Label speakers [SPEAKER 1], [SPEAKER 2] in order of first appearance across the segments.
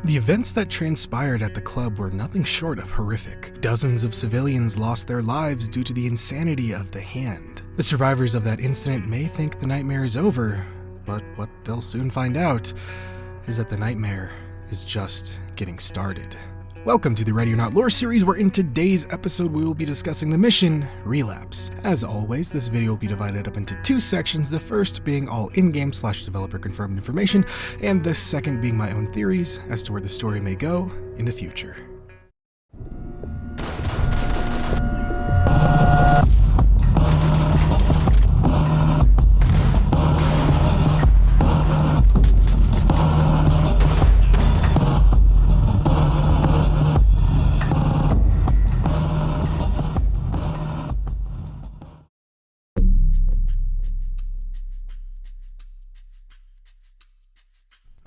[SPEAKER 1] The events that transpired at the club were nothing short of horrific. Dozens of civilians lost their lives due to the insanity of the Hand. The survivors of that incident may think the nightmare is over, but what they'll soon find out is that the nightmare is just getting started. Welcome to the Ready or Not lore series, where in today's episode we will be discussing the mission, Relapse. As always, this video will be divided up into two sections, the first being all in-game / developer confirmed information, and the second being my own theories as to where the story may go in the future.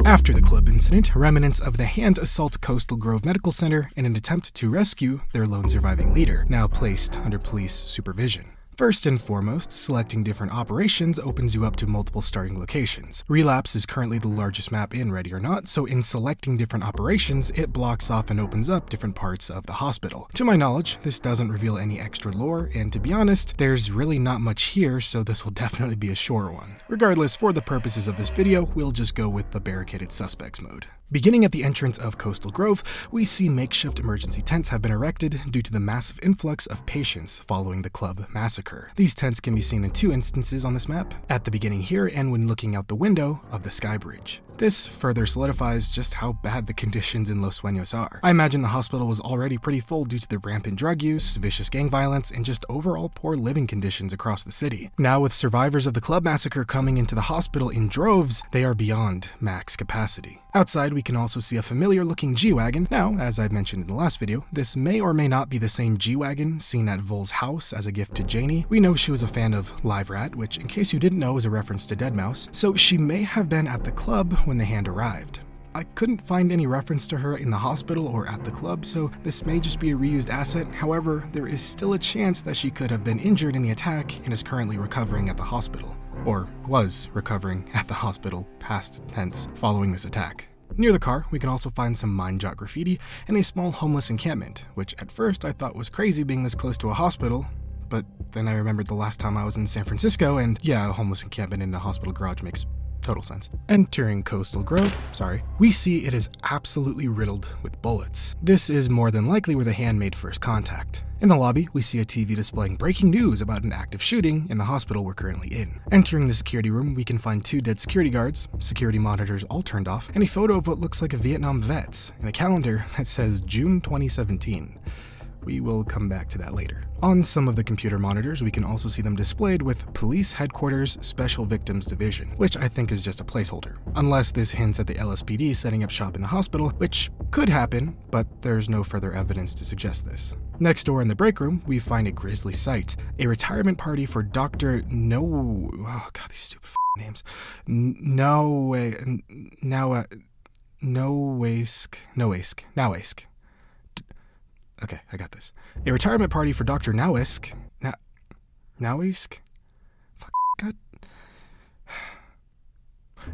[SPEAKER 1] After the club incident, remnants of the Hand assault Coastal Grove Medical Center in an attempt to rescue their lone surviving leader, now placed under police supervision. First and foremost, selecting different operations opens you up to multiple starting locations. Relapse is currently the largest map in Ready or Not, so in selecting different operations, it blocks off and opens up different parts of the hospital. To my knowledge, this doesn't reveal any extra lore, and to be honest, there's really not much here, so this will definitely be a short one. Regardless, for the purposes of this video, we'll just go with the barricaded suspects mode. Beginning at the entrance of Coastal Grove, we see makeshift emergency tents have been erected due to the massive influx of patients following the club massacre. These tents can be seen in two instances on this map, at the beginning here and when looking out the window of the sky bridge. This further solidifies just how bad the conditions in Los Sueños are. I imagine the hospital was already pretty full due to the rampant drug use, vicious gang violence, and just overall poor living conditions across the city. Now with survivors of the club massacre coming into the hospital in droves, they are beyond max capacity. Outside, we can also see a familiar looking G-Wagon. Now, as I mentioned in the last video, this may or may not be the same G-Wagon seen at Vol's house as a gift to Janie. We know she was a fan of Live Rat, which in case you didn't know is a reference to Deadmau5, so she may have been at the club when the Hand arrived. I couldn't find any reference to her in the hospital or at the club, so this may just be a reused asset. However, there is still a chance that she could have been injured in the attack and is currently recovering at the hospital. Or was recovering at the hospital, past tense, following this attack. Near the car, we can also find some mine jot graffiti and a small homeless encampment, which at first I thought was crazy being this close to a hospital, but then I remembered the last time I was in San Francisco, and yeah, a homeless encampment in a hospital garage makes total sense. Entering Coastal Grove, we see it is absolutely riddled with bullets. This is more than likely where the Hand made first contact. In the lobby, we see a TV displaying breaking news about an active shooting in the hospital we're currently in. Entering the security room, we can find two dead security guards, security monitors all turned off, and a photo of what looks like a Vietnam vets, and a calendar that says June 2017. We will come back to that later. On some of the computer monitors, we can also see them displayed with Police Headquarters Special Victims Division, which I think is just a placeholder. Unless this hints at the LSPD setting up shop in the hospital, which could happen, but there's no further evidence to suggest this. Next door in the break room, we find a grisly sight. A retirement party for Dr. These stupid names. Nowask. Okay, I got this. A retirement party for Dr. Nowask. Nowask? Fuck, God.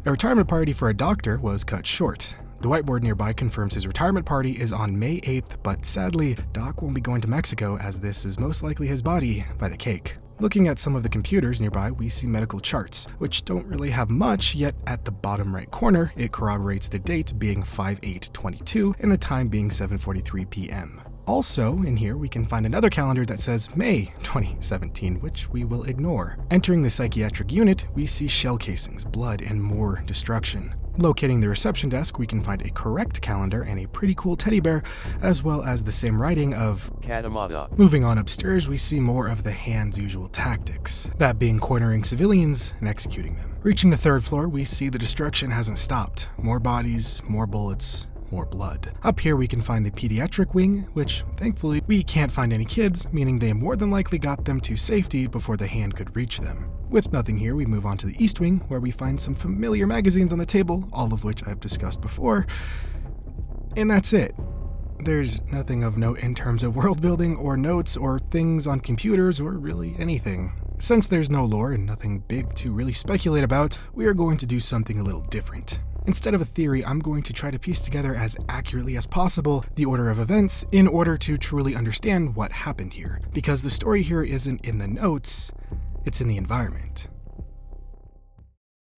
[SPEAKER 1] A retirement party for a doctor was cut short. The whiteboard nearby confirms his retirement party is on May 8th, but sadly, Doc won't be going to Mexico as this is most likely his body by the cake. Looking at some of the computers nearby, we see medical charts, which don't really have much, yet at the bottom right corner, it corroborates the date being 5/8/22 and the time being 7:43 p.m. Also, in here, we can find another calendar that says May 2017, which we will ignore. Entering the psychiatric unit, we see shell casings, blood, and more destruction. Locating the reception desk, we can find a correct calendar and a pretty cool teddy bear, as well as the same writing of Katamata. Moving on upstairs, we see more of the Hand's usual tactics, that being cornering civilians and executing them. Reaching the third floor, we see the destruction hasn't stopped. More bodies, more bullets, more blood. Up here we can find the pediatric wing, which thankfully we can't find any kids, meaning they more than likely got them to safety before the Hand could reach them. With nothing here, we move on to the East Wing, where we find some familiar magazines on the table, all of which I've discussed before, and that's it. There's nothing of note in terms of world building or notes or things on computers or really anything. Since there's no lore and nothing big to really speculate about, we are going to do something a little different. Instead of a theory, I'm going to try to piece together as accurately as possible the order of events in order to truly understand what happened here, because the story here isn't in the notes, it's in the environment.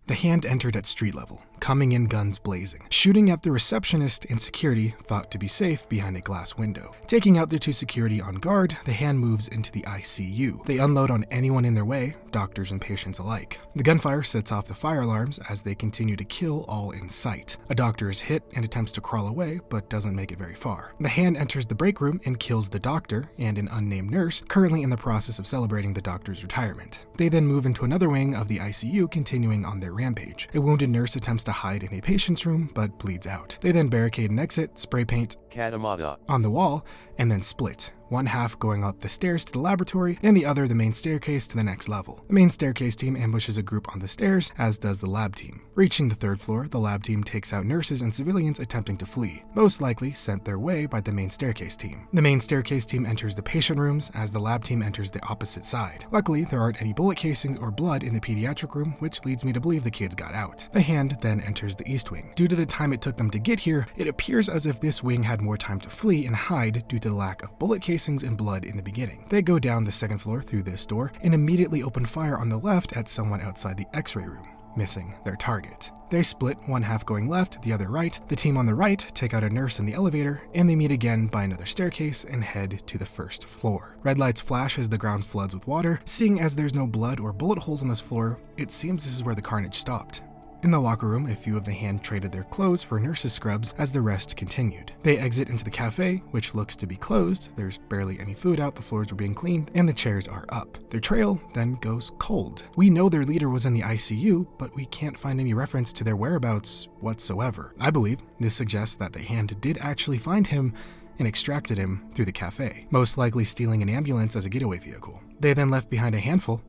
[SPEAKER 1] The Hand entered at street level, coming in guns blazing, shooting at the receptionist and security thought to be safe behind a glass window. Taking out their 2 security on guard, the Hand moves into the ICU. They unload on anyone in their way, doctors and patients alike. The gunfire sets off the fire alarms as they continue to kill all in sight. A doctor is hit and attempts to crawl away, but doesn't make it very far. The Hand enters the break room and kills the doctor and an unnamed nurse, currently in the process of celebrating the doctor's retirement. They then move into another wing of the ICU, continuing on their rampage. A wounded nurse attempts to hide in a patient's room, but bleeds out. They then barricade an exit, spray paint
[SPEAKER 2] Katamata
[SPEAKER 1] on the wall, and then split. One half going up the stairs to the laboratory, and the other the main staircase to the next level. The main staircase team ambushes a group on the stairs, as does the lab team. Reaching the 3rd floor, the lab team takes out nurses and civilians attempting to flee, most likely sent their way by the main staircase team. The main staircase team enters the patient rooms, as the lab team enters the opposite side. Luckily, there aren't any bullet casings or blood in the pediatric room, which leads me to believe the kids got out. The Hand then enters the east wing. Due to the time it took them to get here, it appears as if this wing had more time to flee and hide due to the lack of bullet casings and blood in the beginning. They go down the 2nd floor through this door and immediately open fire on the left at someone outside the x-ray room, missing their target. They split, one half going left, the other right. The team on the right take out a nurse in the elevator, and they meet again by another staircase and head to the 1st floor. Red lights flash as the ground floods with water. Seeing as there's no blood or bullet holes on this floor, it seems this is where the carnage stopped. In the locker room, a few of the Hand traded their clothes for nurses' scrubs as the rest continued. They exit into the cafe, which looks to be closed. There's barely any food out, the floors are being cleaned, and the chairs are up. Their trail then goes cold. We know their leader was in the ICU, but we can't find any reference to their whereabouts whatsoever. I believe this suggests that the Hand did actually find him and extracted him through the cafe, most likely stealing an ambulance as a getaway vehicle. They then left behind a handful,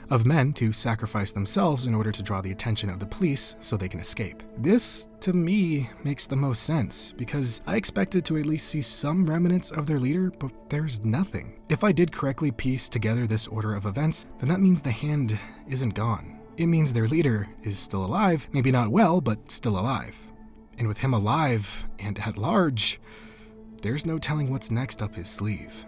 [SPEAKER 1] of men to sacrifice themselves in order to draw the attention of the police so they can escape. This, to me, makes the most sense, because I expected to at least see some remnants of their leader, but there's nothing. If I did correctly piece together this order of events, then that means the Hand isn't gone. It means their leader is still alive, maybe not well, but still alive. And with him alive and at large, there's no telling what's next up his sleeve.